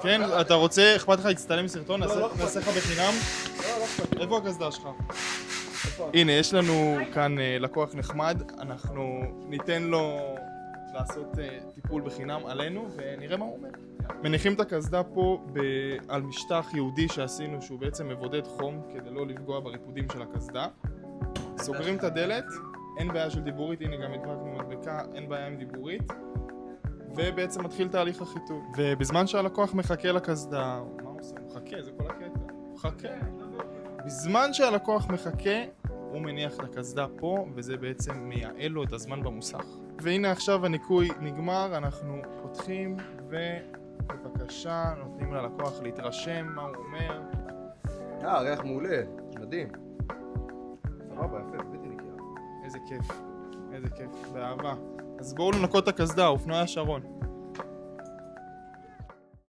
כן, אתה רוצה, אכפת לך להצטלם סרטון? נעשה לך בחינם? איפה הקסדה שלך? הנה, יש לנו כאן לקוח נחמד, אנחנו ניתן לו לעשות טיפול בחינם עלינו ונראה מה הוא אומר. מניחים את הקסדה פה על משטח יהודי שעשינו שהוא בעצם מבודד חום כדי לא לפגוע בריפודים של הקסדה. סוגרים את הדלת, אין בעיה של דיבורית, הנה גם הדבקנו מדבקה, אין בעיה עם דיבורית. ובעצם מתחיל תהליך החיטוב. ובזמן שהלקוח מחכה לקסדה, מה הוא עושה? הוא מחכה, זה כל הקטע. הוא מחכה. בזמן שהלקוח מחכה, הוא מניח את הקסדה פה, וזה בעצם מייעל לו את הזמן במוסך. והנה עכשיו הניקוי נגמר, אנחנו פותחים, ובבקשה נותנים ללקוח להתרשם מה הוא אומר. ריח מעולה, מדהים. סבבה, יפה, בלתי נקייה. איזה כיף, באהבה. אז בואו לנקות את הקסדה, אופנועי השרון.